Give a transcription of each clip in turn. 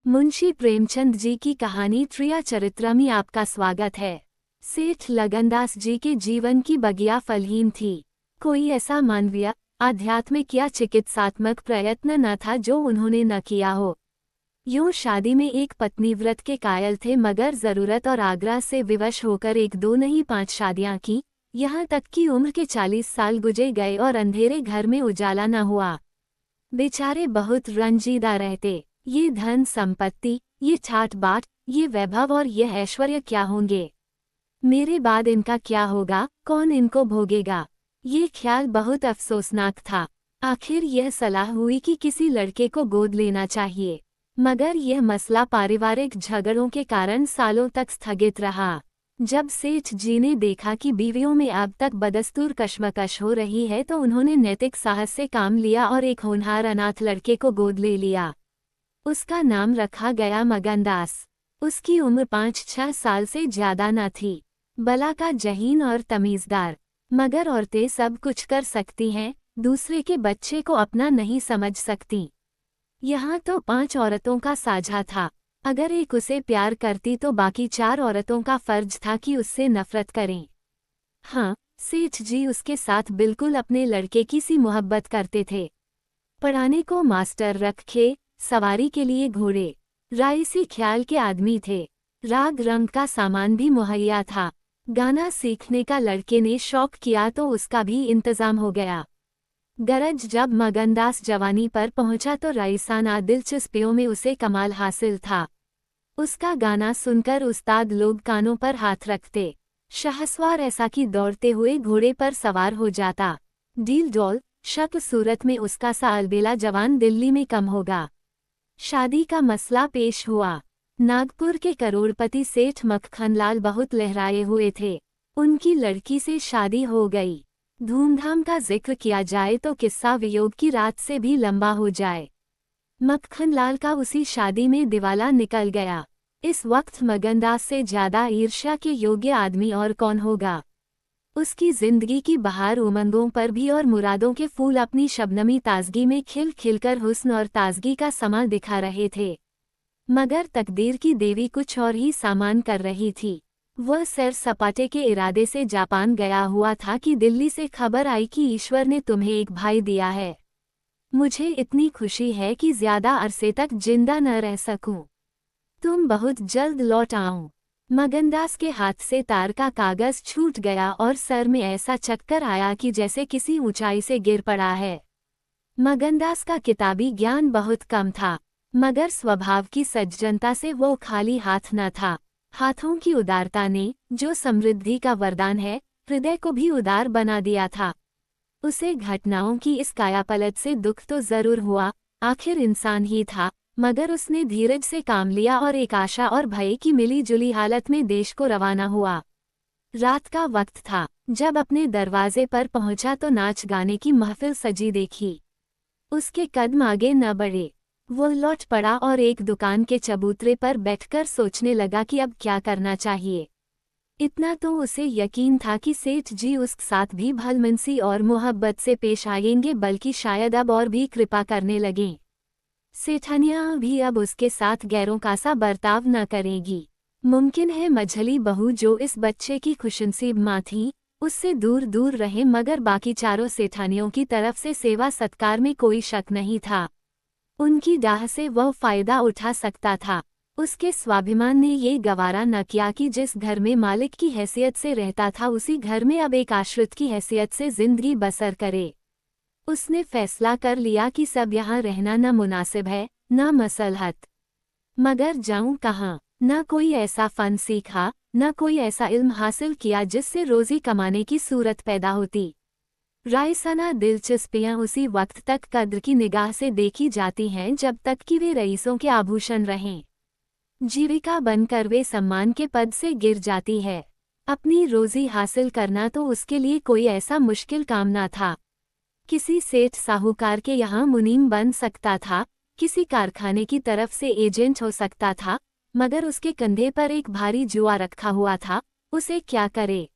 मुंशी प्रेमचंद जी की कहानी त्रिया चरित्र में आपका स्वागत है। सेठ लगनदास जी के जीवन की बगिया फलहीन थी। कोई ऐसा मानवीय, आध्यात्मिक या चिकित्सात्मक प्रयत्न न था जो उन्होंने न किया हो। यूं शादी में एक पत्नी व्रत के कायल थे, मगर जरूरत और आग्रह से विवश होकर एक दो नहीं 5 शादियां की। यहाँ तक कि उम्र के 40 साल गुजर गए और अंधेरे घर में उजाला न हुआ। बेचारे बहुत रंजीदा रहते। ये धन संपत्ति, ये ठाट बाट, ये वैभव और ये ऐश्वर्य क्या होंगे? मेरे बाद इनका क्या होगा? कौन इनको भोगेगा? ये ख्याल बहुत अफसोसनाक था। आखिर यह सलाह हुई कि किसी लड़के को गोद लेना चाहिए, मगर यह मसला पारिवारिक झगड़ों के कारण सालों तक स्थगित रहा। जब सेठ जी ने देखा कि बीवियों में अब तक बदस्तूर कशमकश हो रही है, तो उन्होंने नैतिक साहस से काम लिया और एक होनहार अनाथ लड़के को गोद ले लिया। उसका नाम रखा गया मगनदास। उसकी उम्र 5-6 साल से ज्यादा न थी। बला का जहीन और तमीजदार। मगर औरतें सब कुछ कर सकती हैं, दूसरे के बच्चे को अपना नहीं समझ सकती। यहाँ तो 5 औरतों का साझा था। अगर एक उसे प्यार करती तो बाकी 4 औरतों का फर्ज था कि उससे नफरत करें। हाँ, सेठ जी उसके साथ बिल्कुल अपने लड़के की सी मोहब्बत करते थे। पढ़ाने को मास्टर रखे, सवारी के लिए घोड़े, राइसी ख्याल के आदमी थे। राग रंग का सामान भी मुहैया था। गाना सीखने का लड़के ने शौक किया तो उसका भी इंतजाम हो गया। गरज जब मगनदास जवानी पर पहुंचा तो रईसाना दिलचस्पियों में उसे कमाल हासिल था। उसका गाना सुनकर उस्ताद लोग कानों पर हाथ रखते। शाहसवार ऐसा कि दौड़ते हुए घोड़े पर सवार हो जाता। डील डॉल शक्ल सूरत में उसका सा अलबेला जवान दिल्ली में कम होगा। शादी का मसला पेश हुआ। नागपुर के करोड़पति सेठ मक्खनलाल बहुत लहराए हुए थे। उनकी लड़की से शादी हो गई। धूमधाम का जिक्र किया जाए तो किस्सा वियोग की रात से भी लंबा हो जाए। मक्खनलाल का उसी शादी में दिवाला निकल गया। इस वक्त मगनदास से ज्यादा ईर्ष्या के योग्य आदमी और कौन होगा? उसकी जिंदगी की बहार उमंगों पर भी और मुरादों के फूल अपनी शबनमी ताजगी में खिल खिलकर हुस्न और ताजगी का समा दिखा रहे थे। मगर तकदीर की देवी कुछ और ही सामान कर रही थी। वह सैर सपाटे के इरादे से जापान गया हुआ था कि दिल्ली से खबर आई कि ईश्वर ने तुम्हें एक भाई दिया है। मुझे इतनी खुशी है कि ज्यादा अरसे तक जिंदा न रह सकूं। तुम बहुत जल्द लौट आओ। मगनदास के हाथ से तार का कागज छूट गया और सर में ऐसा चक्कर आया कि जैसे किसी ऊंचाई से गिर पड़ा है। मगनदास का किताबी ज्ञान बहुत कम था, मगर स्वभाव की सज्जनता से वो खाली हाथ न था। हाथों की उदारता ने, जो समृद्धि का वरदान है, हृदय को भी उदार बना दिया था। उसे घटनाओं की इस कायापलट से दुख तो जरूर हुआ, आखिर इंसान ही था, मगर उसने धीरज से काम लिया और एक आशा और भय की मिली जुली हालत में देश को रवाना हुआ। रात का वक्त था। जब अपने दरवाजे पर पहुंचा तो नाच गाने की महफिल सजी देखी। उसके कदम आगे न बढ़े। वो लौट पड़ा और एक दुकान के चबूतरे पर बैठकर सोचने लगा कि अब क्या करना चाहिए। इतना तो उसे यकीन था कि सेठ जी उसके साथ भी भलमनसी और मोहब्बत से पेश आएंगे, बल्कि शायद अब और भी कृपा करने लगें। सेठानियाँ भी अब उसके साथ गैरों का सा बर्ताव न करेगी। मुमकिन है मझली बहू जो इस बच्चे की खुशनसीब माँ थी, उससे दूर दूर रहे, मगर बाकी चारों सेठानियों की तरफ से सेवा सत्कार में कोई शक नहीं था। उनकी डाह से वह फायदा उठा सकता था। उसके स्वाभिमान ने ये गवारा न किया कि जिस घर में मालिक की हैसियत से रहता था उसी घर में अब एक आश्रित की हैसियत से जिंदगी बसर करे। उसने फैसला कर लिया कि सब यहाँ रहना न मुनासिब है, न मसलहत। मगर जाऊं कहाँ? न कोई ऐसा फन सीखा, न कोई ऐसा इल्म हासिल किया जिससे रोजी कमाने की सूरत पैदा होती। रायसाना दिलचस्पियां उसी वक्त तक कद्र की निगाह से देखी जाती हैं जब तक कि वे रईसों के आभूषण रहें। जीविका बनकर वे सम्मान के पद से गिर जाती है। अपनी रोजी हासिल करना तो उसके लिए कोई ऐसा मुश्किल काम न था। किसी सेठ साहूकार के यहाँ मुनीम बन सकता था, किसी कारखाने की तरफ से एजेंट हो सकता था, मगर उसके कंधे पर एक भारी जुआ रखा हुआ था। उसे क्या करे?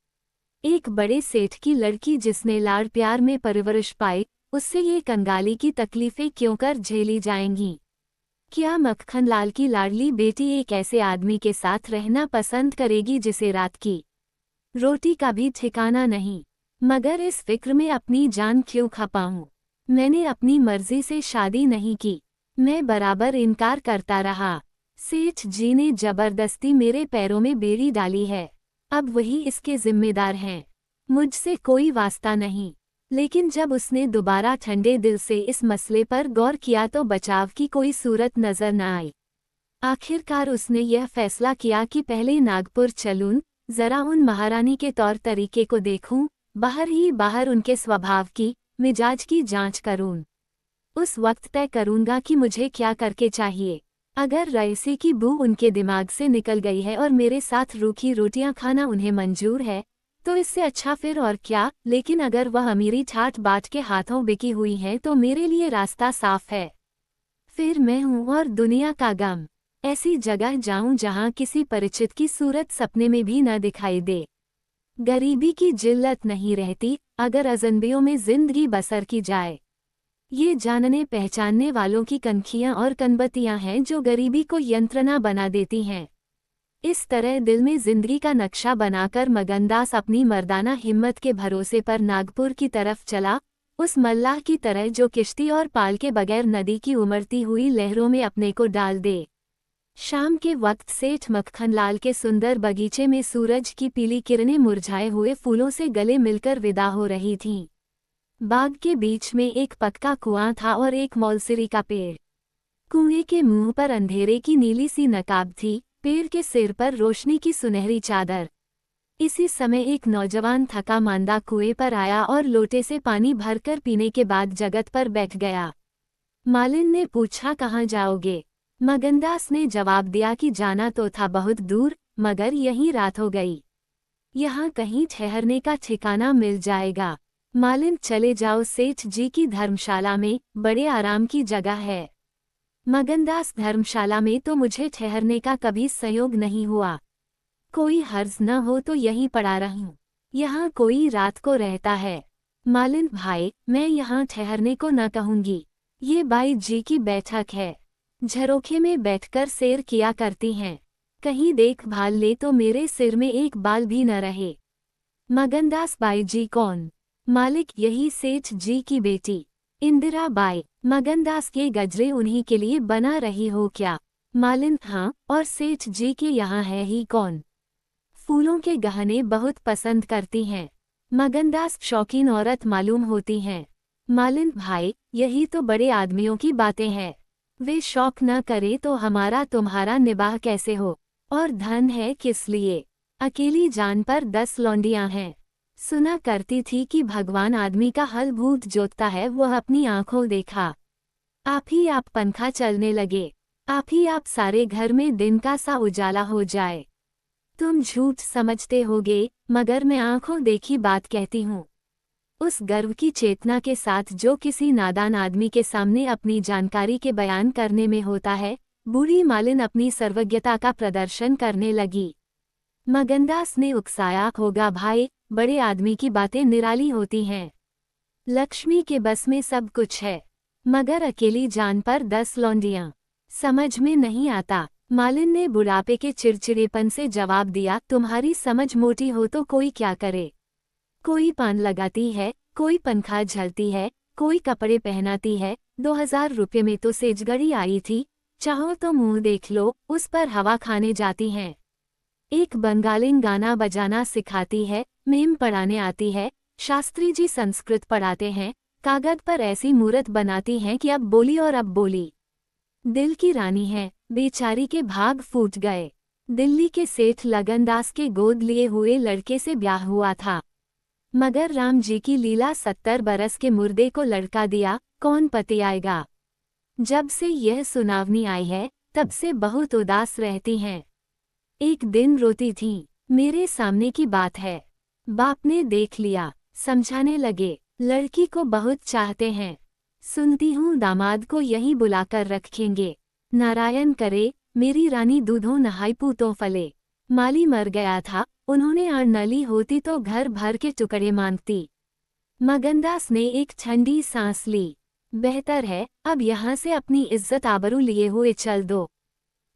एक बड़े सेठ की लड़की जिसने लाड़ प्यार में परवरिश पाई, उससे ये कंगाली की तकलीफें क्यों कर झेली जाएंगी? क्या मक्खनलाल की लाडली बेटी एक ऐसे आदमी के साथ रहना पसंद करेगी जिसे रात की रोटी का भी ठिकाना नहीं? मगर इस फिक्र में अपनी जान क्यों खपाऊं? मैंने अपनी मर्जी से शादी नहीं की। मैं बराबर इनकार करता रहा। सेठ जी ने जबरदस्ती मेरे पैरों में बेड़ी डाली है। अब वही इसके जिम्मेदार हैं। मुझसे कोई वास्ता नहीं। लेकिन जब उसने दोबारा ठंडे दिल से इस मसले पर गौर किया तो बचाव की कोई सूरत नजर न आई। आखिरकार उसने यह फैसला किया कि पहले नागपुर चलूं, जरा उन महारानी के तौर तरीके को देखूं, बाहर ही बाहर उनके स्वभाव की, मिजाज की जांच करूं। उस वक्त तय करूंगा कि मुझे क्या करके चाहिए। अगर रईसी की बू उनके दिमाग से निकल गई है और मेरे साथ रूखी रोटियां खाना उन्हें मंजूर है, तो इससे अच्छा फिर और क्या। लेकिन अगर वह अमीरी ठाट बाट के हाथों बिकी हुई हैं तो मेरे लिए रास्ता साफ है। फिर मैं हूँ और दुनिया का गम। ऐसी जगह जाऊं जहां किसी परिचित की सूरत सपने में भी न दिखाई दे। गरीबी की जिल्लत नहीं रहती अगर अजनबियों में जिंदगी बसर की जाए। ये जानने पहचानने वालों की कनखियां और कनबत्तियां हैं जो गरीबी को यंत्रणा बना देती हैं। इस तरह दिल में जिंदगी का नक्शा बनाकर मगनदास अपनी मर्दाना हिम्मत के भरोसे पर नागपुर की तरफ चला, उस मल्लाह की तरह जो किश्ती और पाल के बगैर नदी की उमड़ती हुई लहरों में अपने को डाल दे। शाम के वक्त सेठ मक्खनलाल के सुंदर बगीचे में सूरज की पीली किरणें मुरझाए हुए फूलों से गले मिलकर विदा हो रही थीं। बाग के बीच में एक पक्का कुआं था और एक मौलसिरी का पेड़। कुएं के मुंह पर अंधेरे की नीली सी नकाब थी, पेड़ के सिर पर रोशनी की सुनहरी चादर। इसी समय एक नौजवान थका मांदा कुएं पर आया और लोटे से पानी भरकर पीने के बाद जगत पर बैठ गया। मालिन ने पूछा, कहाँ जाओगे? मगनदास ने जवाब दिया कि जाना तो था बहुत दूर, मगर यहीं रात हो गई। यहाँ कहीं ठहरने का ठिकाना मिल जाएगा। मालिन, चले जाओ, सेठ जी की धर्मशाला में बड़े आराम की जगह है। मगनदास, धर्मशाला में तो मुझे ठहरने का कभी संयोग नहीं हुआ। कोई हर्ज न हो तो यहीं पड़ा रहूं। यहाँ कोई रात को रहता है। मालिन भाई, मैं यहाँ ठहरने को न कहूँगी। ये बाई जी की बैठक है। झरोखे में बैठकर सैर किया करती हैं। कहीं देखभाल ले तो मेरे सिर में एक बाल भी न रहे। मगनदास, बाई जी कौन? मालिक, यही सेठ जी की बेटी इंदिरा बाई। मगनदास, के गजरे उन्हीं के लिए बना रही हो क्या? मालिन, हाँ, और सेठ जी के यहाँ है ही कौन? फूलों के गहने बहुत पसंद करती हैं। मगनदास, शौकीन औरत मालूम होती हैं। मालिन भाई, यही तो बड़े आदमियों की बातें हैं। वे शौक न करे तो हमारा तुम्हारा निबाह कैसे हो? और धन है किस लिए? अकेली जान पर 10 लौंडियां हैं। सुना करती थी कि भगवान आदमी का हल भूत जोतता है, वह अपनी आंखों देखा। आप ही आप पंखा चलने लगे। आप ही आप सारे घर में दिन का सा उजाला हो जाए। तुम झूठ समझते होगे, मगर मैं आंखों देखी बात कहती हूँ। उस गर्व की चेतना के साथ जो किसी नादान आदमी के सामने अपनी जानकारी के बयान करने में होता है, बूढ़ी मालिन अपनी सर्वज्ञता का प्रदर्शन करने लगी। मगनदास ने उकसाया, होगा भाई, बड़े आदमी की बातें निराली होती हैं। लक्ष्मी के बस में सब कुछ है, मगर अकेली जान पर 10 लौंडियां, समझ में नहीं आता। मालिन ने बुढ़ापे के चिड़चिड़ेपन से जवाब दिया, तुम्हारी समझ मोटी हो तो कोई क्या करे। कोई पान लगाती है, कोई पंखा झलती है, कोई कपड़े पहनाती है। 2000 रुपये में तो सेजगड़ी आई थी, चाहो तो मुंह देख लो, उस पर हवा खाने जाती हैं। एक बंगालिन गाना बजाना सिखाती है, मेम पढ़ाने आती है, शास्त्री जी संस्कृत पढ़ाते हैं, कागज पर ऐसी मूरत बनाती हैं कि अब बोली और अब बोली। दिल की रानी है, बेचारी के भाग फूट गए। दिल्ली के सेठ लगनदास के गोद लिए हुए लड़के से ब्याह हुआ था, मगर राम जी की लीला 70 बरस के मुर्दे को लड़का दिया, कौन पति आएगा। जब से यह सुनावनी आई है, तब से बहुत उदास रहती हैं। एक दिन रोती थीं, मेरे सामने की बात है। बाप ने देख लिया, समझाने लगे, लड़की को बहुत चाहते हैं। सुनती हूँ दामाद को यहीं बुलाकर रखेंगे। नारायण करे, मेरी रानी दूधों नहाई पूतों फले। माली मर गया था, उन्होंने अड़नली होती तो घर भर के टुकड़े मांगती। मगनदास ने एक ठंडी सांस ली। बेहतर है अब यहाँ से अपनी इज्जत आबरू लिए हुए चल दो।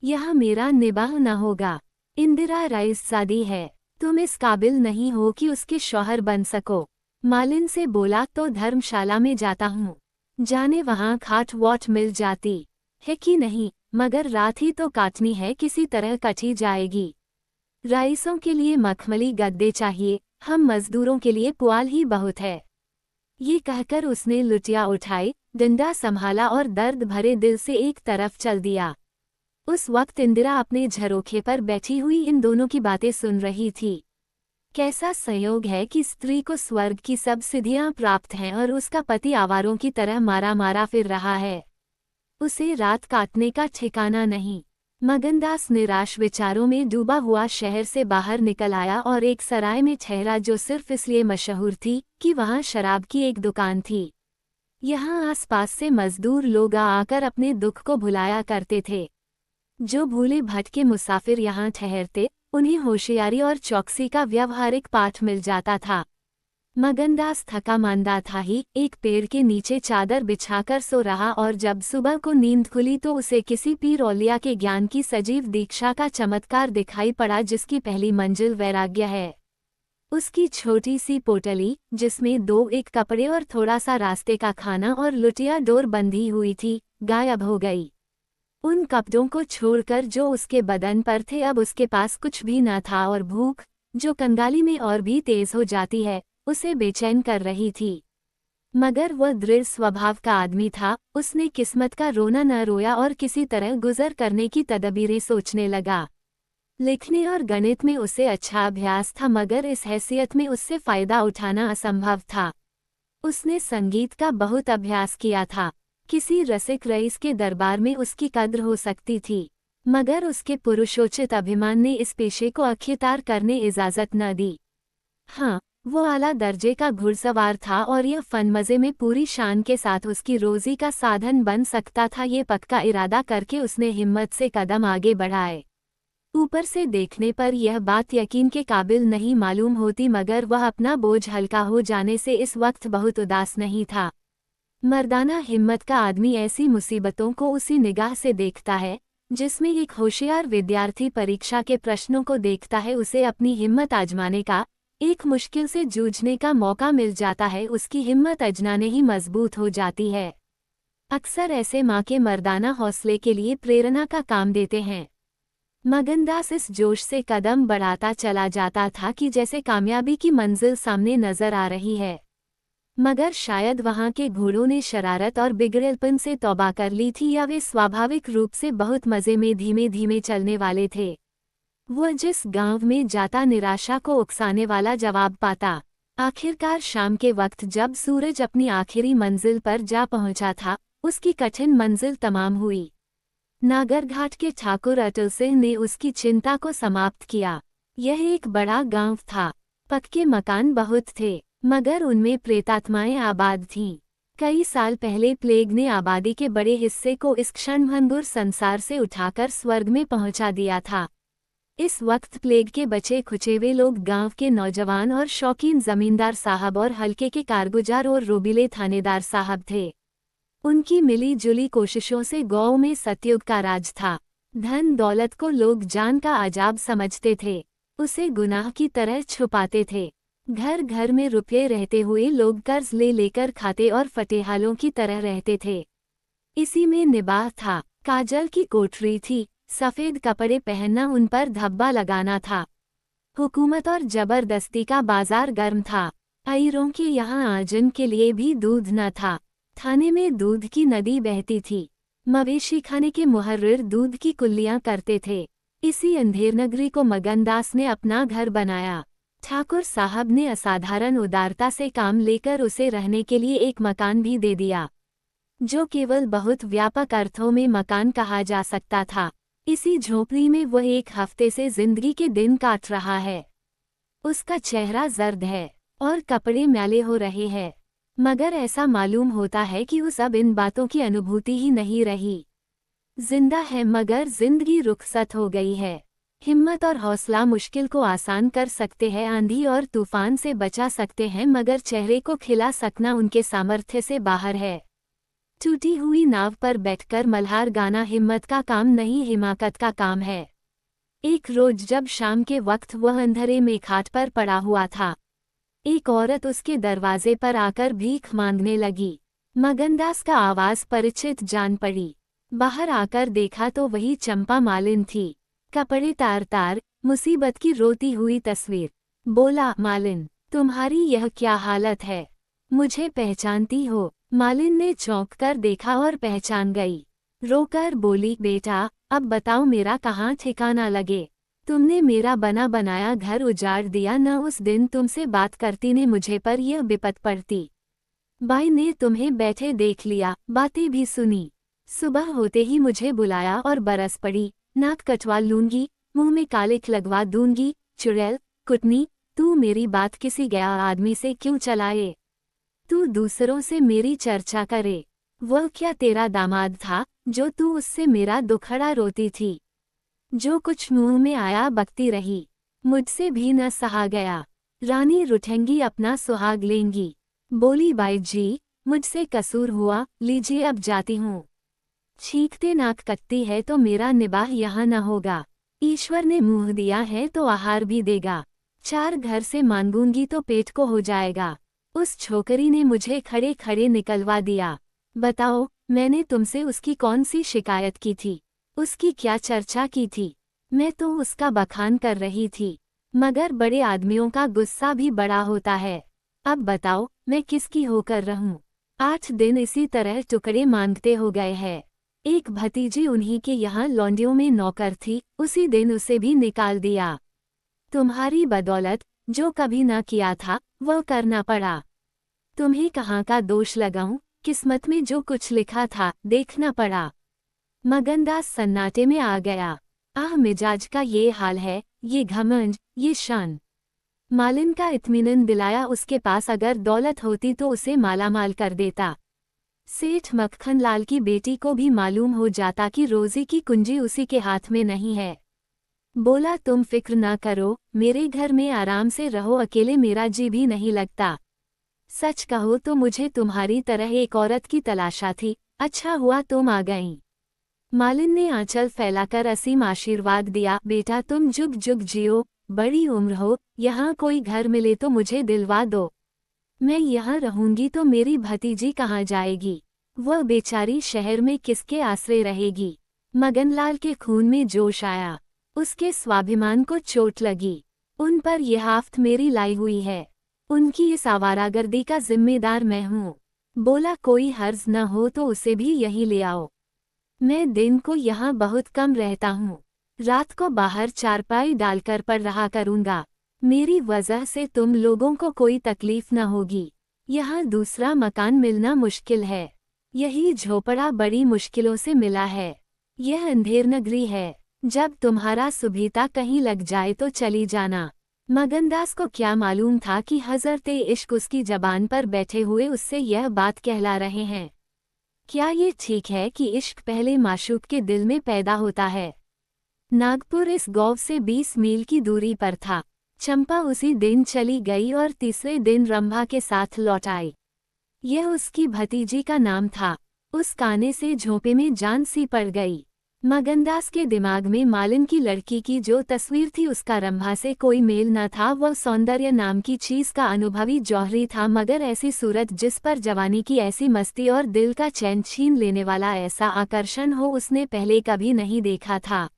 यह मेरा निबाह न होगा। इंदिरा रईसजादी है, तुम इस काबिल नहीं हो कि उसके शौहर बन सको। मालिन से बोला तो धर्मशाला में जाता हूँ, जाने वहाँ खाट वाट मिल जाती है कि नहीं, मगर रात ही तो काटनी है, किसी तरह कटी जाएगी। रईसों के लिए मखमली गद्दे चाहिए, हम मजदूरों के लिए पुआल ही बहुत है। ये कहकर उसने लुटिया उठाई, डंडा संभाला और दर्द भरे दिल से एक तरफ चल दिया। उस वक्त इंदिरा अपने झरोखे पर बैठी हुई इन दोनों की बातें सुन रही थी। कैसा संयोग है कि स्त्री को स्वर्ग की सब सिद्धियां प्राप्त हैं और उसका पति आवारों की तरह मारा मारा फिर रहा है। उसे रात काटने का ठिकाना नहीं। मगनदास निराश विचारों में डूबा हुआ शहर से बाहर निकल आया और एक सराय में ठहरा जो सिर्फ इसलिए मशहूर थी कि वहां शराब की एक दुकान थी। यहाँ आसपास से मजदूर लोग आकर अपने दुख को भुलाया करते थे। जो भूले भटके मुसाफिर यहाँ ठहरते, उन्हें होशियारी और चौकसी का व्यावहारिक पाठ मिल जाता था। मगनदास थका मांदा था ही एक पेड़ के नीचे चादर बिछाकर सो रहा और जब सुबह को नींद खुली तो उसे किसी पीर औलिया के ज्ञान की सजीव दीक्षा का चमत्कार दिखाई पड़ा, जिसकी पहली मंजिल वैराग्य है। उसकी छोटी सी पोटली, जिसमें एक कपड़े और थोड़ा सा रास्ते का खाना और लुटिया डोर बंधी हुई थी, गायब हो गई। उन कपड़ों को छोड़कर जो उसके बदन पर थे अब उसके पास कुछ भी न था और भूख, जो कंगाली में और भी तेज हो जाती है, उसे बेचैन कर रही थी। मगर वह दृढ़ स्वभाव का आदमी था, उसने किस्मत का रोना न रोया और किसी तरह गुजर करने की तदबीरें सोचने लगा। लिखने और गणित में उसे अच्छा अभ्यास था, मगर इस हैसियत में उससे फायदा उठाना असंभव था। उसने संगीत का बहुत अभ्यास किया था। किसी रसिक रईस के दरबार में उसकी कद्र हो सकती थी, मगर उसके पुरुषोचित अभिमान ने इस पेशे को अख्तियार करने इजाजत न दी। हाँ, वो आला दर्जे का घुड़सवार था और यह फन मज़े में पूरी शान के साथ उसकी रोजी का साधन बन सकता था। ये पक्का इरादा करके उसने हिम्मत से कदम आगे बढ़ाए। ऊपर से देखने पर यह बात यकीन के काबिल नहीं मालूम होती, मगर वह अपना बोझ हल्का हो जाने से इस वक्त बहुत उदास नहीं था। मर्दाना हिम्मत का आदमी ऐसी मुसीबतों को उसी निगाह से देखता है जिसमें एक होशियार विद्यार्थी परीक्षा के प्रश्नों को देखता है। उसे अपनी हिम्मत आजमाने का, एक मुश्किल से जूझने का मौका मिल जाता है, उसकी हिम्मत अजनाने ही मजबूत हो जाती है। अक्सर ऐसे माँ के मर्दाना हौसले के लिए प्रेरणा का काम देते हैं। मगनदास इस जोश से कदम बढ़ाता चला जाता था कि जैसे कामयाबी की मंजिल सामने नजर आ रही है, मगर शायद वहां के घोड़ों ने शरारत और बिगड़ेलपन से तौबा कर ली थी, या वे स्वाभाविक रूप से बहुत मज़े में धीमे धीमे चलने वाले थे। वह जिस गांव में जाता निराशा को उकसाने वाला जवाब पाता। आखिरकार शाम के वक्त जब सूरज अपनी आखिरी मंजिल पर जा पहुंचा था, उसकी कठिन मंजिल तमाम हुई। नागरघाट के ठाकुर अटल सिंह ने उसकी चिंता को समाप्त किया। यह एक बड़ा गांव था, पक्के मकान बहुत थे, मगर उनमें प्रेतात्माएं आबाद थीं। कई साल पहले प्लेग ने आबादी के बड़े हिस्से को इस क्षणभंगुर संसार से उठाकर स्वर्ग में पहुंचा दिया था। इस वक्त प्लेग के बचे खुचेवे लोग गांव के नौजवान और शौकीन जमींदार साहब और हल्के के कारगुजार और रोबीले थानेदार साहब थे। उनकी मिली जुली कोशिशों से गांव में सतयुग का राज था। धन दौलत को लोग जान का अजाब समझते थे, उसे गुनाह की तरह छुपाते थे। घर घर में रुपये रहते हुए लोग कर्ज ले लेकर खाते और फटेहालों की तरह रहते थे। इसी में निबाह था। काजल की कोठरी थी, सफ़ेद कपड़े पहनना उन पर धब्बा लगाना था। हुकूमत और जबरदस्ती का बाजार गर्म था। अईरों के यहाँ आजन के लिए भी दूध न था। थाने में दूध की नदी बहती थी। मवेशी खाने के मुहर्रिर दूध की कुल्लियाँ करते थे। इसी अंधेर नगरी को मगनदास ने अपना घर बनाया। ठाकुर साहब ने असाधारण उदारता से काम लेकर उसे रहने के लिए एक मकान भी दे दिया, जो केवल बहुत व्यापक अर्थों में मकान कहा जा सकता था। इसी झोपड़ी में वह एक हफ्ते से जिंदगी के दिन काट रहा है। उसका चेहरा जर्द है और कपड़े मैले हो रहे हैं, मगर ऐसा मालूम होता है कि उस अब इन बातों की अनुभूति ही नहीं रही। जिंदा है मगर जिंदगी रुखसत हो गई है। हिम्मत और हौसला मुश्किल को आसान कर सकते हैं, आंधी और तूफान से बचा सकते हैं, मगर चेहरे को खिला सकना उनके सामर्थ्य से बाहर है। टूटी हुई नाव पर बैठकर मल्हार गाना हिम्मत का काम नहीं, हिमाकत का काम है। एक रोज जब शाम के वक्त वह अंधेरे में खाट पर पड़ा हुआ था, एक औरत उसके दरवाजे पर आकर भीख मांगने लगी। मगनदास का आवाज परिचित जान पड़ी। बाहर आकर देखा तो वही चंपा मालिन थी, कपड़े तार तार, मुसीबत की रोती हुई तस्वीर। बोला, मालिन, तुम्हारी यह क्या हालत है? मुझे पहचानती हो? मालिन ने चौंक कर देखा और पहचान गई। रोकर बोली, बेटा, अब बताओ मेरा कहाँ ठिकाना लगे? तुमने मेरा बना बनाया घर उजाड़ दिया, न उस दिन तुमसे बात करती ने मुझे पर यह विपत पड़ती। बाई ने तुम्हें बैठे देख लिया, बातें भी सुनी। सुबह होते ही मुझे बुलाया और बरस पड़ी, नाक कटवा लूंगी, मुंह में कालिख लगवा दूंगी। चुड़ैल, कुटनी, तू मेरी बात किसी गया आदमी से क्यों चलाए? तू दूसरों से मेरी चर्चा करे। वह क्या तेरा दामाद था जो तू उससे मेरा दुखड़ा रोती थी? जो कुछ मुंह में आया बकती रही, मुझसे भी न सहा गया। रानी रुठेंगी, अपना सुहाग लेंगी। बोली, बाई जी, मुझसे कसूर हुआ, लीजिए अब जाती हूँ। छींकते नाक कटती है तो मेरा निबाह यहाँ न होगा। ईश्वर ने मुँह दिया है तो आहार भी देगा। 4 घर से मांगूंगी तो पेट को हो जाएगा। उस छोकरी ने मुझे खड़े खड़े निकलवा दिया। बताओ, मैंने तुमसे उसकी कौन सी शिकायत की थी? उसकी क्या चर्चा की थी? मैं तो उसका बखान कर रही थी, मगर बड़े आदमियों का गुस्सा भी बड़ा होता है। अब बताओ, मैं किसकी होकर रहूं? 8 दिन इसी तरह टुकड़े मांगते हो गए हैं। एक भतीजी उन्हीं के यहाँ लौंडियों में नौकर थी, उसी दिन उसे भी निकाल दिया। तुम्हारी बदौलत जो कभी ना किया था वह करना पड़ा। तुम्हें कहाँ का दोष लगाऊं? किस्मत में जो कुछ लिखा था देखना पड़ा। मगनदास सन्नाटे में आ गया। आह, मिजाज का ये हाल है, ये घमंड, ये शान। मालिन का इत्मीनान दिलाया, उसके पास अगर दौलत होती तो उसे मालामाल कर देता। सेठ मक्खन लाल की बेटी को भी मालूम हो जाता कि रोजी की कुंजी उसी के हाथ में नहीं है। बोला, तुम फिक्र ना करो, मेरे घर में आराम से रहो, अकेले मेरा जी भी नहीं लगता। सच कहो तो मुझे तुम्हारी तरह एक औरत की तलाशा थी, अच्छा हुआ तुम आ गईं। मालिन ने आंचल फैलाकर असीम आशीर्वाद दिया, बेटा तुम जुग जुग जियो, बड़ी उम्र हो, यहाँ कोई घर मिले तो मुझे दिलवा दो। मैं यहाँ रहूंगी तो मेरी भतीजी कहाँ जाएगी? वह बेचारी शहर में किसके आश्रय रहेगी? मगनलाल के खून में जोश आया, उसके स्वाभिमान को चोट लगी। उन पर यह आफत मेरी लाई हुई है, उनकी इस आवारागर्दी का जिम्मेदार मैं हूँ। बोला, कोई हर्ज न हो तो उसे भी यहीं ले आओ। मैं दिन को यहाँ बहुत कम रहता हूँ, रात को बाहर चारपाई डालकर पढ़ रहा करूँगा। मेरी वजह से तुम लोगों को कोई तकलीफ न होगी। यहाँ दूसरा मकान मिलना मुश्किल है, यही झोपड़ा बड़ी मुश्किलों से मिला है। यह अंधेर नगरी है, जब तुम्हारा सुबीता कहीं लग जाए तो चली जाना। मगनदास को क्या मालूम था कि हज़रते इश्क उसकी जबान पर बैठे हुए उससे यह बात कहला रहे हैं। क्या ये ठीक है कि इश्क पहले माशूक के दिल में पैदा होता है? नागपुर इस गांव से 20 मील की दूरी पर था। चंपा उसी दिन चली गई और तीसरे दिन रंभा के साथ लौट आई। यह उसकी भतीजी का नाम था। उस काने से झोंपे में जान सी पड़ गई। मगनदास के दिमाग में मालिन की लड़की की जो तस्वीर थी उसका रंभा से कोई मेल न था। वह सौंदर्य नाम की चीज का अनुभवी जौहरी था, मगर ऐसी सूरत जिस पर जवानी की ऐसी मस्ती और दिल का चैन छीन लेने वाला ऐसा आकर्षण हो उसने पहले कभी नहीं देखा था।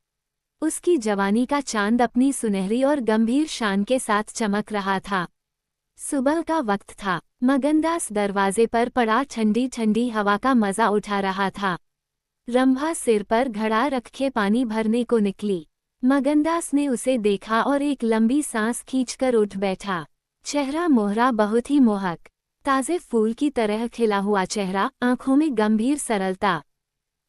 उसकी जवानी का चांद अपनी सुनहरी और गंभीर शान के साथ चमक रहा था। सुबह का वक्त था। मगनदास दरवाजे पर पड़ा ठंडी ठंडी हवा का मजा उठा रहा था। रंभा सिर पर घड़ा रखे पानी भरने को निकली। मगनदास ने उसे देखा और एक लंबी सांस खींचकर उठ बैठा। चेहरा मोहरा, बहुत ही मोहक, ताजे फूल की तरह खिला हुआ चेहरा, आंखों में गंभीर सरलता।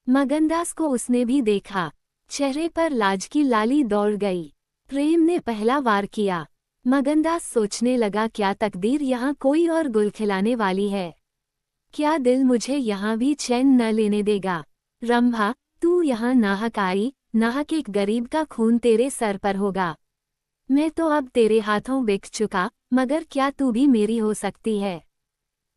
मगनदास को उसने भी देखा। चेहरे पर लाज की लाली दौड़ गई। प्रेम ने पहला वार किया। मगनदास सोचने लगा, क्या तकदीर यहाँ कोई और गुल खिलाने वाली है? क्या दिल मुझे यहाँ भी चैन न लेने देगा? रंभा, तू यहाँ नाहक आई, नाहक एक गरीब का खून तेरे सर पर होगा। मैं तो अब तेरे हाथों बिक चुका, मगर क्या तू भी मेरी हो सकती है?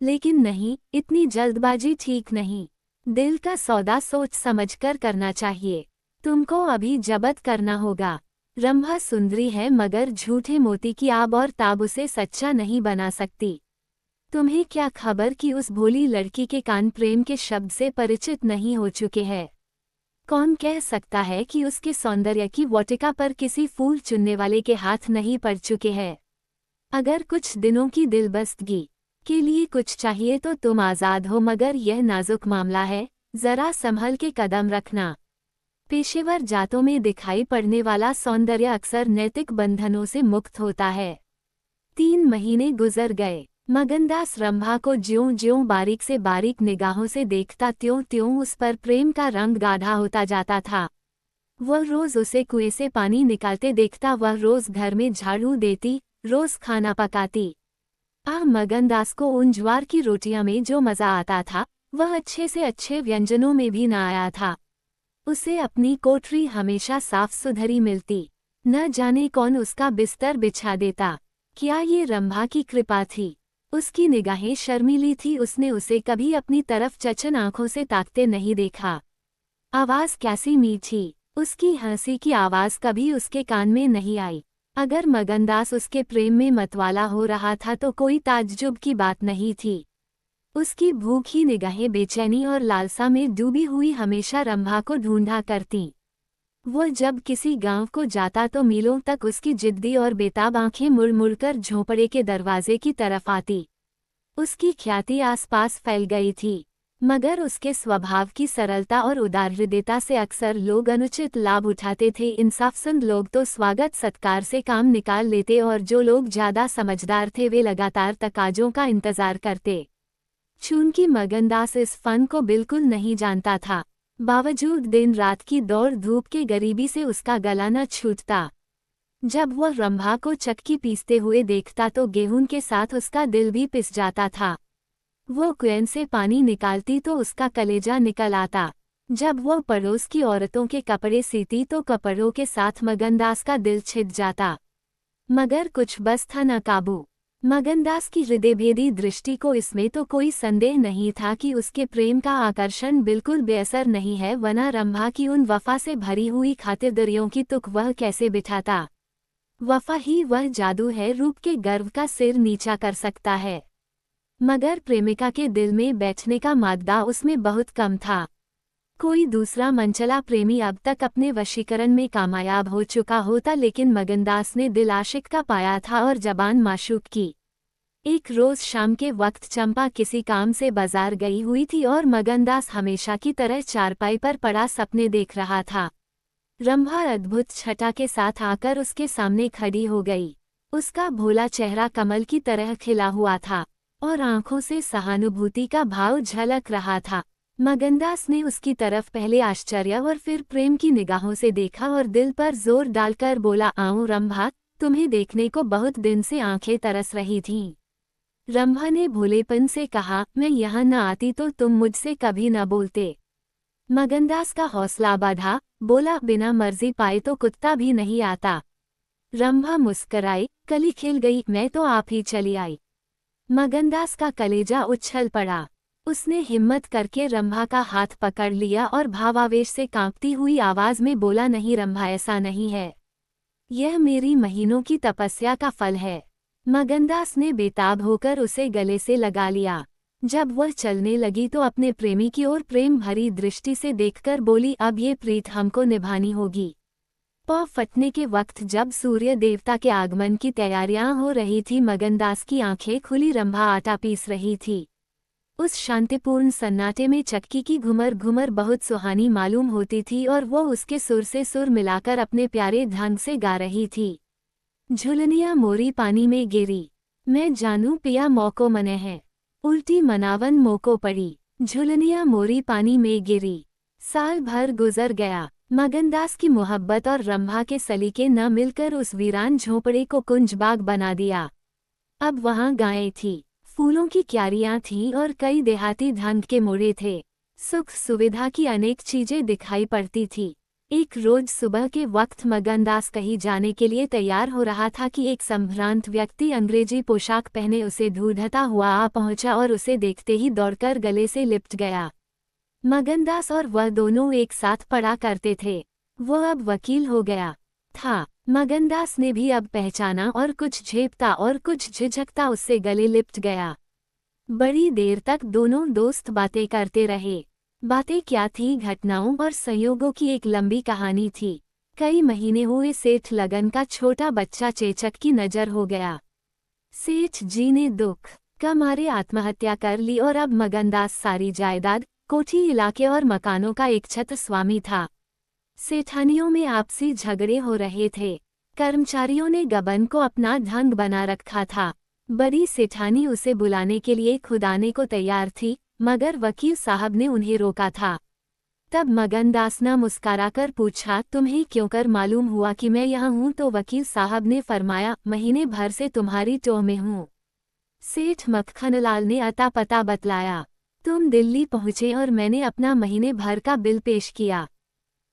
लेकिन नहीं, इतनी जल्दबाजी ठीक नहीं। दिल का सौदा सोच समझकर करना चाहिए। तुमको अभी जब्त करना होगा। रंभा सुंदरी है मगर झूठे मोती की आब और ताब उसे सच्चा नहीं बना सकती। तुम्हें क्या खबर कि उस भोली लड़की के कान प्रेम के शब्द से परिचित नहीं हो चुके हैं। कौन कह सकता है कि उसके सौंदर्य की वाटिका पर किसी फूल चुनने वाले के हाथ नहीं पड़ चुके हैं। अगर कुछ दिनों की दिलबस्तगी के लिए कुछ चाहिए तो तुम आज़ाद हो, मगर यह नाजुक मामला है, जरा संभल के कदम रखना। पेशेवर जातों में दिखाई पड़ने वाला सौंदर्य अक्सर नैतिक बंधनों से मुक्त होता है। 3 महीने गुजर गए। मगनदास रंभा को ज्यों-ज्यों बारीक से बारीक निगाहों से देखता त्यों-त्यों उस पर प्रेम का रंग गाढ़ा होता जाता था। वह रोज उसे कुएं से पानी निकालते देखता, वह रोज घर में झाड़ू देती, रोज खाना पकाती। मगनदास को उन ज्वार की रोटियां में जो मजा आता था, वह अच्छे से अच्छे व्यंजनों में भी न आया था। उसे अपनी कोठरी हमेशा साफ सुथरी मिलती। न जाने कौन उसका बिस्तर बिछा देता। क्या ये रंभा की कृपा थी? उसकी निगाहें शर्मीली थी, उसने उसे कभी अपनी तरफ चचन आंखों से ताकते नहीं देखा। आवाज कैसी मीठी, उसकी हंसी की आवाज कभी उसके कान में नहीं आई। अगर मगनदास उसके प्रेम में मतवाला हो रहा था तो कोई ताज्जुब की बात नहीं थी। उसकी भूखी निगाहें बेचैनी और लालसा में डूबी हुई हमेशा रंभा को ढूंढा करती। वो जब किसी गांव को जाता तो मीलों तक उसकी जिद्दी और बेताब आंखें मुड़ मुड़कर झोंपड़े के दरवाजे की तरफ आती। उसकी ख्याति आसपास फैल गई थी, मगर उसके स्वभाव की सरलता और उदार हृदयता से अक्सर लोग अनुचित लाभ उठाते थे। इंसाफसंद लोग तो स्वागत सत्कार से काम निकाल लेते और जो लोग ज्यादा समझदार थे वे लगातार तकाजों का इंतजार करते। चूंकि मगनदास इस फन को बिल्कुल नहीं जानता था, बावजूद दिन रात की दौड़ धूप के गरीबी से उसका गला न छूटता। जब वह रंभा को चक्की पीसते हुए देखता तो गेहूं के साथ उसका दिल भी पिस जाता था। वो कुएं से पानी निकालती तो उसका कलेजा निकल आता। जब वह पड़ोस की औरतों के कपड़े सीती तो कपड़ों के साथ मगनदास का दिल छिद जाता। मगर कुछ बस था न काबू। मगनदास की हृदयभेदी दृष्टि को इसमें तो कोई संदेह नहीं था कि उसके प्रेम का आकर्षण बिल्कुल बेअसर नहीं है, वरना रंभा की उन वफा से भरी हुई खातिरदारियों की तुक वह कैसे बिठाता। वफा ही वह जादू है, रूप के गर्व का सिर नीचा कर सकता है, मगर प्रेमिका के दिल में बैठने का मादा उसमें बहुत कम था। कोई दूसरा मनचला प्रेमी अब तक अपने वशीकरण में कामयाब हो चुका होता, लेकिन मगनदास ने दिल आशिक का पाया था और जबान माशूक की। एक रोज शाम के वक्त चंपा किसी काम से बाजार गई हुई थी और मगनदास हमेशा की तरह चारपाई पर पड़ा सपने देख रहा था। रंभा अद्भुत छटा के साथ आकर उसके सामने खड़ी हो गई। उसका भोला चेहरा कमल की तरह खिला हुआ था और आंखों से सहानुभूति का भाव झलक रहा था। मगनदास ने उसकी तरफ पहले आश्चर्य और फिर प्रेम की निगाहों से देखा और दिल पर जोर डालकर बोला, आऊं रंभा, तुम्हें देखने को बहुत दिन से आंखें तरस रही थीं। रंभा ने भोलेपन से कहा, मैं यहाँ न आती तो तुम मुझसे कभी न बोलते। मगनदास का हौसला बढ़ा, बोला, बिना मर्जी पाए तो कुत्ता भी नहीं आता। रंभा मुस्कराई, कली खिल गई, मैं तो आप ही चली आई। मगनदास का कलेजा उछल पड़ा। उसने हिम्मत करके रंभा का हाथ पकड़ लिया और भावावेश से कांपती हुई आवाज में बोला, नहीं रंभा, ऐसा नहीं है। यह मेरी महीनों की तपस्या का फल है। मगनदास ने बेताब होकर उसे गले से लगा लिया। जब वह चलने लगी तो अपने प्रेमी की ओर प्रेम भरी दृष्टि से देखकर बोली, अब ये प्रीत हमको निभानी होगी। पौ फटने के वक्त जब सूर्य देवता के आगमन की तैयारियां हो रही थी, मगनदास की आंखें खुली, रंभा आटा पीस रही थी। उस शांतिपूर्ण सन्नाटे में चक्की की घुमर घुमर बहुत सुहानी मालूम होती थी और वो उसके सुर से सुर मिलाकर अपने प्यारे ढंग से गा रही थी। झुलनिया मोरी पानी में गिरी, मैं जानू पिया मौको मने है, उल्टी मनावन मोको पड़ी, झुलनिया मोरी पानी में गिरी। साल भर गुजर गया। मगनदास की मोहब्बत और रंभा के सलीके न मिलकर उस वीरान झोंपड़े को कुंजबाग बना दिया। अब वहां गायें थी, फूलों की क्यारियां थीं और कई देहाती ढंग के मोड़े थे। सुख सुविधा की अनेक चीजें दिखाई पड़ती थी। एक रोज सुबह के वक्त मगनदास कहीं जाने के लिए तैयार हो रहा था कि एक संभ्रांत व्यक्ति अंग्रेजी पोशाक पहने उसे ढूंढता हुआ आ पहुंचा और उसे देखते ही दौड़कर गले से लिपट गया। मगनदास और वह दोनों एक साथ पढ़ा करते थे। वो अब वकील हो गया था। मगनदास ने भी अब पहचाना और कुछ झेपता और कुछ झिझकता उससे गले लिपट गया। बड़ी देर तक दोनों दोस्त बातें करते रहे। बातें क्या थी, घटनाओं और संयोगों की एक लंबी कहानी थी। कई महीने हुए सेठ लगन का छोटा बच्चा चेचक की नजर हो गया। सेठ जी ने दुख का मारे आत्महत्या कर ली और अब मगनदास सारी जायदाद, कोठी, इलाके और मकानों का एक छत्र स्वामी था। सेठानियों में आपसी झगड़े हो रहे थे। कर्मचारियों ने गबन को अपना ढंग बना रखा था। बड़ी सेठानी उसे बुलाने के लिए खुद आने को तैयार थी, मगर वकील साहब ने उन्हें रोका था। तब मगनदास ने मुस्कुराकर पूछा, तुम्हें क्यों कर मालूम हुआ कि मैं यहाँ हूँ? तो वकील साहब ने फरमाया, महीने भर से तुम्हारी टोह में हूँ। सेठ मक्खनलाल ने अता पता बतलाया। तुम दिल्ली पहुँचे और मैंने अपना महीने भर का बिल पेश किया।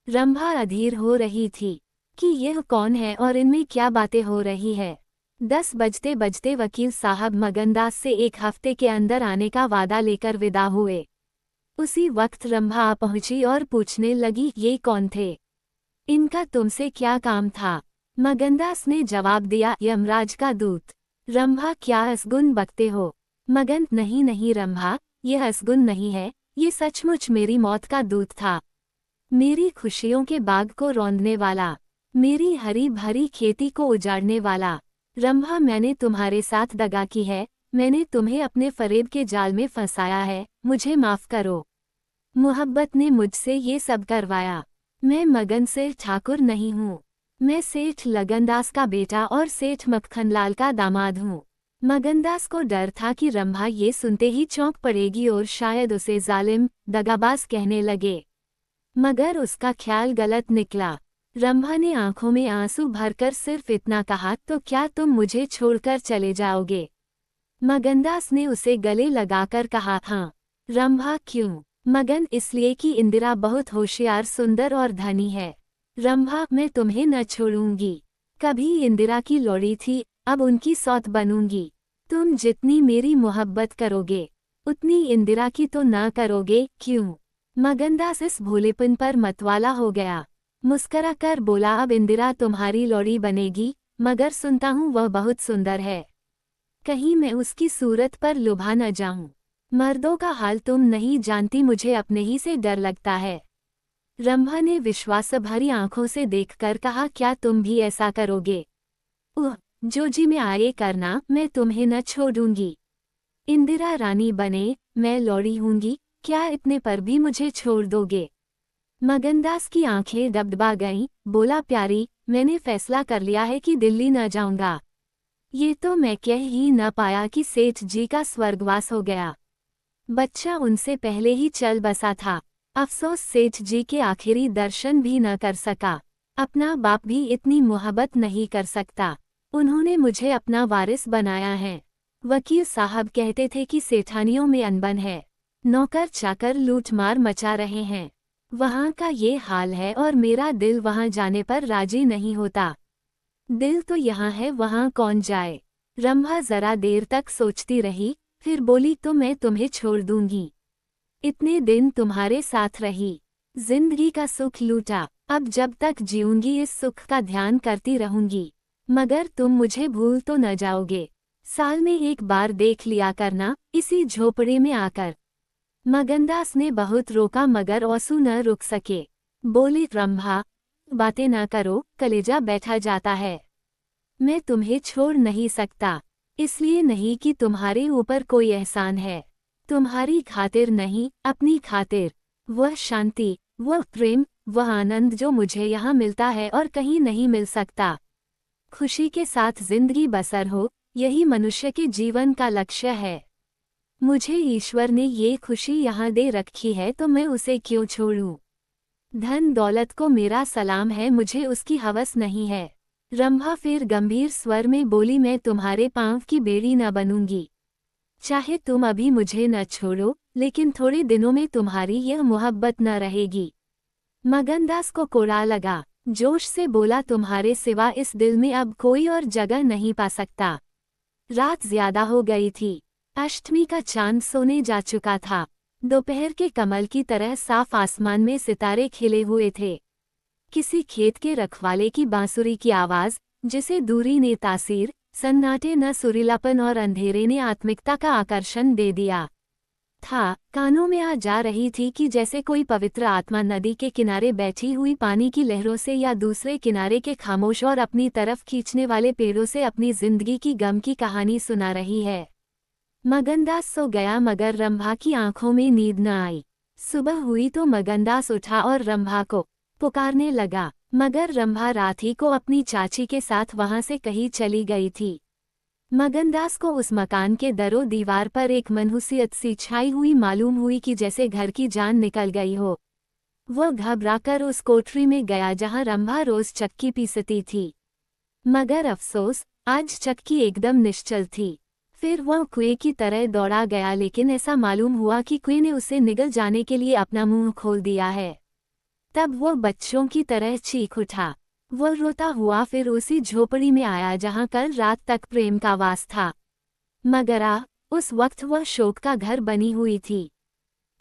रंभा अधीर हो रही थी कि यह कौन है और इनमें क्या बातें हो रही है। 10 बजते बजते वकील साहब मगनदास से 1 हफ्ते के अंदर आने का वादा लेकर विदा हुए। उसी वक्त रंभा आ पहुंची और पूछने लगी, ये कौन थे? इनका तुमसे क्या काम था? मगनदास ने जवाब दिया, यमराज का दूत। रंभा, क्या असगुन बकते हो? मगन, नहीं नहीं रंभा, यह असगुन नहीं है, ये सचमुच मेरी मौत का दूत था। मेरी खुशियों के बाग को रौंदने वाला, मेरी हरी भरी खेती को उजाड़ने वाला। रंभा, मैंने तुम्हारे साथ दगा की है, मैंने तुम्हें अपने फरेब के जाल में फंसाया है, मुझे माफ करो। मोहब्बत ने मुझसे ये सब करवाया। मैं मगन सेठ ठाकुर नहीं हूँ। मैं सेठ लगनदास का बेटा और सेठ मक्खनलाल का दामाद हूँ। मगनदास को डर था कि रंभा ये सुनते ही चौंक पड़ेगी और शायद उसे जालिम, दगाबाज कहने लगे, मगर उसका ख्याल गलत निकला। रंभा ने आंखों में आंसू भरकर सिर्फ इतना कहा, तो क्या तुम मुझे छोड़कर चले जाओगे? मगनदास ने उसे गले लगाकर कहा, हाँ। रंभा, क्यों? मगन, इसलिए कि इंदिरा बहुत होशियार, सुंदर और धनी है। रंभा, मैं तुम्हें न छोड़ूंगी। कभी इंदिरा की लौड़ी थी, अब उनकी सौत बनूंगी। तुम जितनी मेरी मोहब्बत करोगे, उतनी इंदिरा की तो न करोगे, क्यों? मगनदास इस भोलेपन पर मतवाला हो गया। मुस्करा कर बोला, अब इंदिरा तुम्हारी लौड़ी बनेगी, मगर सुनता हूँ वह बहुत सुंदर है। कहीं मैं उसकी सूरत पर लुभा न जाऊं। मर्दों का हाल तुम नहीं जानती, मुझे अपने ही से डर लगता है। रंभा ने विश्वास भरी आंखों से देखकर कहा, क्या तुम भी ऐसा करोगे? जो जी में आए करना, मैं तुम्हें न छोड़ूंगी। इंदिरा रानी बने, मैं लौड़ी हूंगी, क्या इतने पर भी मुझे छोड़ दोगे? मगनदास की आंखें डबडबा गईं, बोला, प्यारी, मैंने फैसला कर लिया है कि दिल्ली न जाऊंगा। ये तो मैं कह ही न पाया कि सेठ जी का स्वर्गवास हो गया। बच्चा उनसे पहले ही चल बसा था। अफसोस सेठ जी के आखिरी दर्शन भी न कर सका। अपना बाप भी इतनी मोहब्बत नहीं कर सकता। उन्होंने मुझे अपना वारिस बनाया है। वकील साहब कहते थे कि सेठानियों में अनबन है, नौकर चाकर लूटमार मचा रहे हैं। वहाँ का ये हाल है और मेरा दिल वहाँ जाने पर राजी नहीं होता। दिल तो यहाँ है, वहाँ कौन जाए? रंभा जरा देर तक सोचती रही, फिर बोली, तो मैं तुम्हें छोड़ दूंगी। इतने दिन तुम्हारे साथ रही, जिंदगी का सुख लूटा, अब जब तक जीऊंगी इस सुख का ध्यान करती रहूंगी। मगर तुम मुझे भूल तो न जाओगे? साल में एक बार देख लिया करना, इसी झोपड़े में आकर। मगनदास ने बहुत रोका मगर आंसू न रुक सके। बोली, रंभा, बातें न करो, कलेजा बैठा जाता है। मैं तुम्हें छोड़ नहीं सकता, इसलिए नहीं कि तुम्हारे ऊपर कोई एहसान है। तुम्हारी खातिर नहीं, अपनी खातिर। वह शांति, वह प्रेम, वह आनंद जो मुझे यहाँ मिलता है और कहीं नहीं मिल सकता। खुशी के साथ जिंदगी बसर हो, यही मनुष्य के जीवन का लक्ष्य है। मुझे ईश्वर ने ये खुशी यहाँ दे रखी है, तो मैं उसे क्यों छोड़ूं? धन दौलत को मेरा सलाम है, मुझे उसकी हवस नहीं है। रंभा फिर गंभीर स्वर में बोली, मैं तुम्हारे पांव की बेड़ी न बनूंगी। चाहे तुम अभी मुझे न छोड़ो, लेकिन थोड़े दिनों में तुम्हारी यह मोहब्बत न रहेगी। मगनदास को कोड़ा लगा, जोश से बोला, तुम्हारे सिवा इस दिल में अब कोई और जगह नहीं पा सकता। रात ज्यादा हो गई थी, अष्टमी का चांद सोने जा चुका था। दोपहर के कमल की तरह साफ आसमान में सितारे खिले हुए थे। किसी खेत के रखवाले की बांसुरी की आवाज, जिसे दूरी ने तासीर, सन्नाटे न सुरीलापन और अंधेरे ने आत्मिकता का आकर्षण दे दिया था, कानों में आ जा रही थी कि जैसे कोई पवित्र आत्मा नदी के किनारे बैठी हुई पानी की लहरों से या दूसरे किनारे के खामोश और अपनी तरफ खींचने वाले पेड़ों से अपनी जिंदगी की गम की कहानी सुना रही है। मगनदास सो गया मगर रंभा की आंखों में नींद न आई। सुबह हुई तो मगनदास उठा और रंभा को पुकारने लगा, मगर रंभा रात ही को अपनी चाची के साथ वहां से कहीं चली गई थी। मगनदास को उस मकान के दरो दीवार पर एक मनहूसियत सी छाई हुई मालूम हुई कि जैसे घर की जान निकल गई हो। वह घबराकर उस कोठरी में गया जहां रंभा रोज चक्की पीसती थी, मगर अफसोस आज चक्की एकदम निश्चल थी। फिर वह कुएं की तरह दौड़ा गया, लेकिन ऐसा मालूम हुआ कि कुएं ने उसे निगल जाने के लिए अपना मुंह खोल दिया है। तब वह बच्चों की तरह चीख उठा। वह रोता हुआ फिर उसी झोपड़ी में आया जहां कल रात तक प्रेम का वास था, मगर उस वक्त वह शोक का घर बनी हुई थी।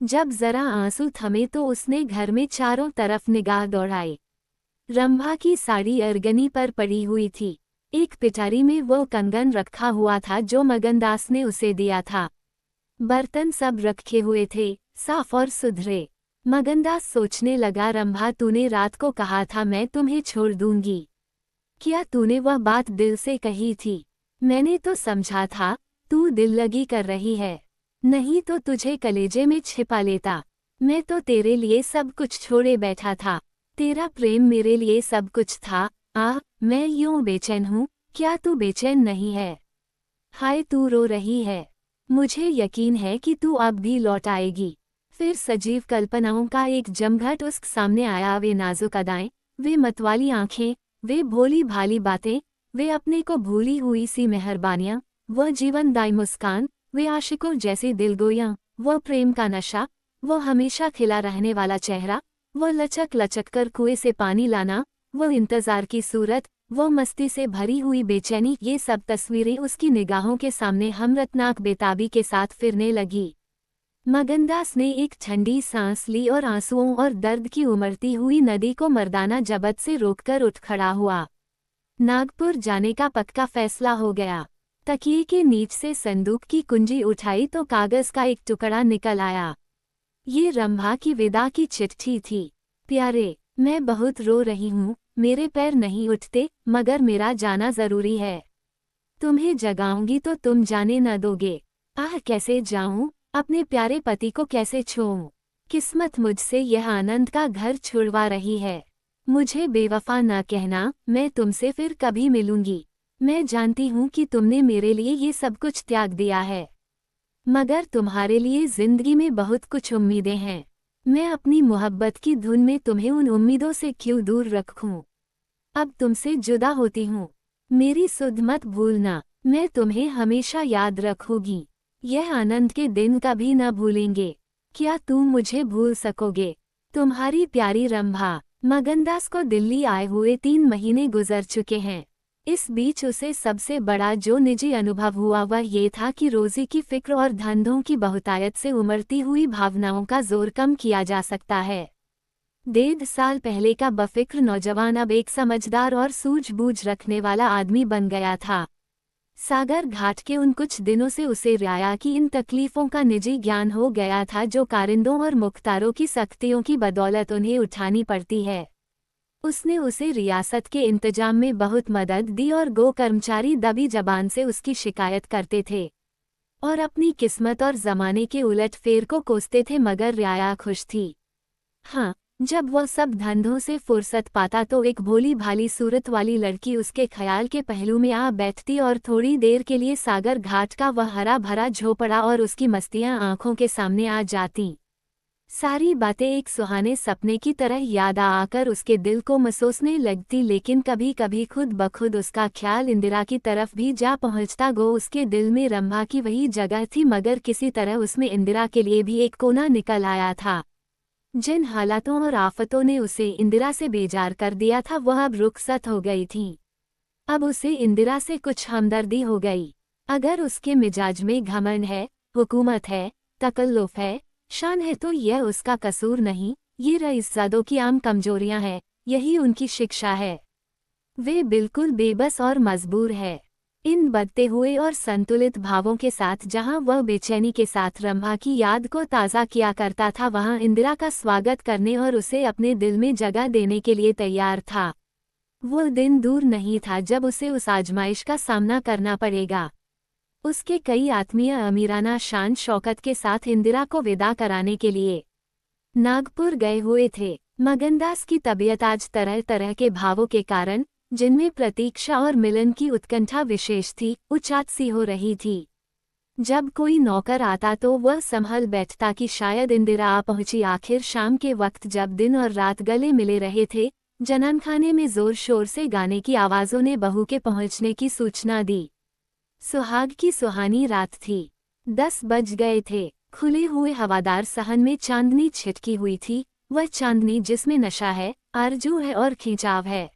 जब जरा आंसू थमे तो उसने घर में चारों तरफ निगाह दौड़ाई। रंभा की साड़ी अरगनी पर पड़ी हुई थी। एक पिटारी में वो कंगन रखा हुआ था जो मगनदास ने उसे दिया था। बर्तन सब रखे हुए थे, साफ और सुधरे। मगनदास सोचने लगा, रंभा तूने रात को कहा था मैं तुम्हें छोड़ दूंगी। क्या तूने वह बात दिल से कही थी? मैंने तो समझा था तू दिल लगी कर रही है, नहीं तो तुझे कलेजे में छिपा लेता। मैं तो तेरे लिए सब कुछ छोड़े बैठा था, तेरा प्रेम मेरे लिए सब कुछ था। मैं यूं बेचैन हूँ, क्या तू बेचैन नहीं है? हाय तू रो रही है, मुझे यकीन है कि तू अब भी लौट आएगी। फिर सजीव कल्पनाओं का एक जमघट उसके सामने आया। वे नाजुक अदाएं, वे मतवाली आंखें, वे भोली भाली बातें, वे अपने को भूली हुई सी मेहरबानियां, वह जीवनदायी मुस्कान, वे आशिकों जैसी दिलगोयां, वह प्रेम का नशा, वह हमेशा खिला रहने वाला चेहरा, वह लचक लचक कर कुएं से पानी लाना, वह इंतजार की सूरत, वह मस्ती से भरी हुई बेचैनी, ये सब तस्वीरें उसकी निगाहों के सामने हमरतनाक बेताबी के साथ फिरने लगी। मगनदास ने एक ठंडी सांस ली और आंसुओं और दर्द की उमड़ती हुई नदी को मर्दाना जबत से रोककर उठ खड़ा हुआ। नागपुर जाने का पक्का फैसला हो गया। तकिए के नीच से संदूक की कुंजी उठाई तो कागज का एक टुकड़ा निकल आया। ये रंभा की विदा की चिट्ठी थी। प्यारे, मैं बहुत रो रही हूँ, मेरे पैर नहीं उठते, मगर मेरा जाना जरूरी है। तुम्हें जगाऊंगी तो तुम जाने न दोगे। कैसे जाऊं? अपने प्यारे पति को कैसे छोऊं? किस्मत मुझसे यह आनंद का घर छुड़वा रही है। मुझे बेवफा न कहना, मैं तुमसे फिर कभी मिलूंगी। मैं जानती हूँ कि तुमने मेरे लिए ये सब कुछ त्याग दिया है, मगर तुम्हारे लिए जिंदगी में बहुत कुछ उम्मीदें हैं। मैं अपनी मोहब्बत की धुन में तुम्हें उन उम्मीदों से क्यों दूर रखूं? अब तुमसे जुदा होती हूँ, मेरी सुध मत भूलना, मैं तुम्हें हमेशा याद रखूंगी। यह आनंद के दिन कभी न भूलेंगे। क्या तुम मुझे भूल सकोगे? तुम्हारी प्यारी रंभा। मगनदास को दिल्ली आए हुए 3 महीने गुजर चुके हैं। इस बीच उसे सबसे बड़ा जो निजी अनुभव हुआ वह ये था कि रोजी की फिक्र और धंधों की बहुतायत से उमड़ती हुई भावनाओं का जोर कम किया जा सकता है। 1.5 साल पहले का बफिक्र नौजवान अब एक समझदार और सूझबूझ रखने वाला आदमी बन गया था। सागर घाट के उन कुछ दिनों से उसे रियाया की इन तकलीफों का निजी ज्ञान हो गया था जो कारिंदों और मुख्तारों की सख्तियों की बदौलत उन्हें उठानी पड़ती है। उसने उसे रियासत के इंतजाम में बहुत मदद दी और गो कर्मचारी दबी जबान से उसकी शिकायत करते थे और अपनी किस्मत और जमाने के उलट फेर को कोसते थे, मगर रियाया खुश थी। जब वह सब धंधों से फुर्सत पाता तो एक भोली भाली सूरत वाली लड़की उसके ख्याल के पहलू में आ बैठती और थोड़ी देर के लिए सागर घाट का वह हरा भरा झोपड़ा और उसकी मस्तियां आंखों के सामने आ जाती। सारी बातें एक सुहाने सपने की तरह याद आकर उसके दिल को मसोसने लगती, लेकिन कभी कभी खुद बखुद उसका ख्याल इंदिरा की तरफ भी जा पहुंचता। गो उसके दिल में रंभा की वही जगह थी, मगर किसी तरह उसमें इंदिरा के लिए भी एक कोना निकल आया था। जिन हालातों और आफतों ने उसे इंदिरा से बेजार कर दिया था वह अब रुखसत हो गई थी। अब उसे इंदिरा से कुछ हमदर्दी हो गई। अगर उसके मिजाज में घमंड है, हुकूमत है, तकल्लुफ है, शान है तो यह उसका कसूर नहीं, ये रईसजादों की आम कमजोरियां हैं, यही उनकी शिक्षा है। वे बिल्कुल बेबस और मजबूर है। इन बढ़ते हुए और संतुलित भावों के साथ जहां वह बेचैनी के साथ रंभा की याद को ताज़ा किया करता था, वहां इंदिरा का स्वागत करने और उसे अपने दिल में जगह देने के लिए तैयार था। वो दिन दूर नहीं था जब उसे उस आजमाइश का सामना करना पड़ेगा। उसके कई आत्मीय अमीराना शान शौकत के साथ इंदिरा को विदा कराने के लिए नागपुर गए हुए थे। मगनदास की तबीयत आज तरह तरह के भावों के कारण, जिनमें प्रतीक्षा और मिलन की उत्कंठा विशेष थी, उचाट सी हो रही थी। जब कोई नौकर आता तो वह संभल बैठता कि शायद इंदिरा आ पहुंची। आखिर शाम के वक्त जब दिन और रात गले मिले रहे थे, जनानखाने में जोर शोर से गाने की आवाज़ों ने बहू के पहुंचने की सूचना दी। सुहाग की सुहानी रात थी। 10 बज गए थे। खुले हुए हवादार सहन में चांदनी छिटकी हुई थी, वह चांदनी जिसमें नशा है, आरजू है और खिंचाव है।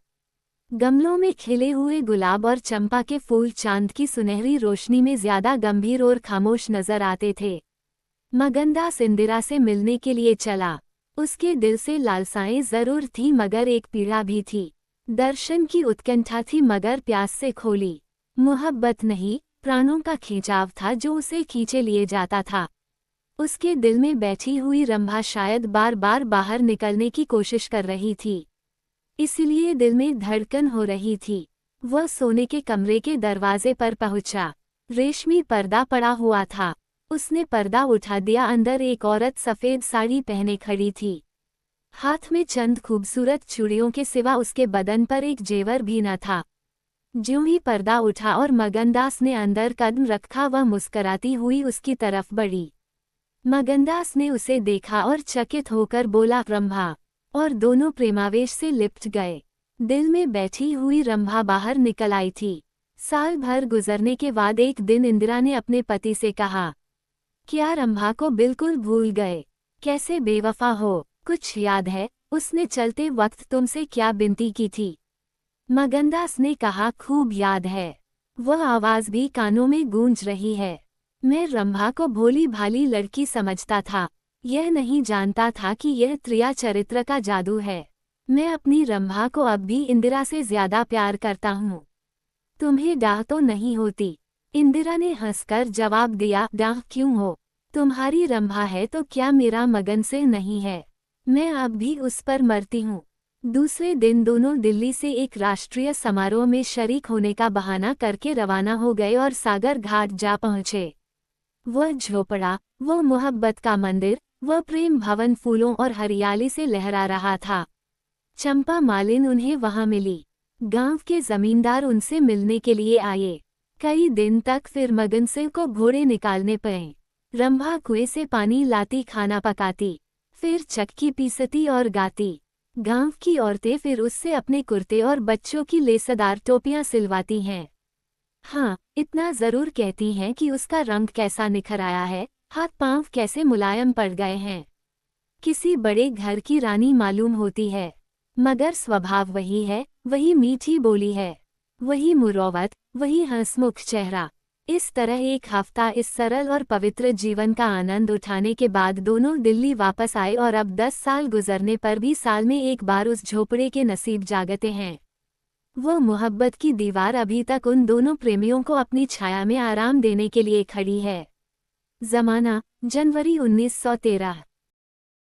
गमलों में खिले हुए गुलाब और चंपा के फूल चांद की सुनहरी रोशनी में ज्यादा गंभीर और खामोश नजर आते थे। मगनदास इंदिरा से मिलने के लिए चला। उसके दिल से लालसाएं जरूर थी मगर एक पीड़ा भी थी। दर्शन की उत्कंठा थी मगर प्यास से खोली। मोहब्बत नहीं, प्राणों का खिंचाव था जो उसे खींचे लिए जाता था। उसके दिल में बैठी हुई रंभा शायद बार बार बाहर निकलने की कोशिश कर रही थी, इसलिए दिल में धड़कन हो रही थी। वह सोने के कमरे के दरवाजे पर पहुंचा। रेशमी पर्दा पड़ा हुआ था। उसने पर्दा उठा दिया। अंदर एक औरत सफ़ेद साड़ी पहने खड़ी थी। हाथ में चंद खूबसूरत चूड़ियों के सिवा उसके बदन पर एक जेवर भी न था। ज्यों ही पर्दा उठा और मगनदास ने अंदर कदम रखा, वह मुस्कराती हुई उसकी तरफ बढ़ी। मगनदास ने उसे देखा और चकित होकर बोला, रंभा, और दोनों प्रेमावेश से लिपट गए। दिल में बैठी हुई रंभा बाहर निकल आई थी। साल भर गुजरने के बाद एक दिन इंदिरा ने अपने पति से कहा, क्या रंभा को बिल्कुल भूल गए? कैसे बेवफा हो, कुछ याद है? उसने चलते वक्त तुमसे क्या विनती की थी? मगनदास ने कहा, खूब याद है। वह आवाज़ भी कानों में गूंज रही है। मैं रंभा को भोली भाली लड़की समझता था, यह नहीं जानता था कि यह त्रिया चरित्र का जादू है। मैं अपनी रंभा को अब भी इंदिरा से ज्यादा प्यार करता हूँ। तुम्हें डाह तो नहीं होती? इंदिरा ने हंसकर जवाब दिया, डाह क्यों हो? तुम्हारी रंभा है तो क्या मेरा मगन से नहीं है? मैं अब भी उस पर मरती हूँ। दूसरे दिन दोनों दिल्ली से एक राष्ट्रीय समारोह में शरीक होने का बहाना करके रवाना हो गए और सागर घाट जा पहुँचे। वह झोपड़ा, वह मोहब्बत का मंदिर, वह प्रेम भवन फूलों और हरियाली से लहरा रहा था। चंपा मालिन उन्हें वहां मिली। गांव के जमींदार उनसे मिलने के लिए आए। कई दिन तक फिर मगन सिंह को घोड़े निकालने पड़े। रंभा कुएं से पानी लाती, खाना पकाती, फिर चक्की पीसती और गाती। गांव की औरतें फिर उससे अपने कुर्ते और बच्चों की लेसदार टोपियां सिलवाती हैं। हाँ, इतना जरूर कहती हैं कि उसका रंग कैसा निखर आया है, हाथ पांव कैसे मुलायम पड़ गए हैं। किसी बड़े घर की रानी मालूम होती है, मगर स्वभाव वही है, वही मीठी बोली है, वही मुरौवत, वही हंसमुख चेहरा। इस तरह एक हफ्ता इस सरल और पवित्र जीवन का आनंद उठाने के बाद दोनों दिल्ली वापस आए और अब 10 साल गुजरने पर भी साल में एक बार उस झोपड़े के नसीब जागते हैं। वो मोहब्बत की दीवार अभी तक उन दोनों प्रेमियों को अपनी छाया में आराम देने के लिए खड़ी है। ज़माना, जनवरी 1913।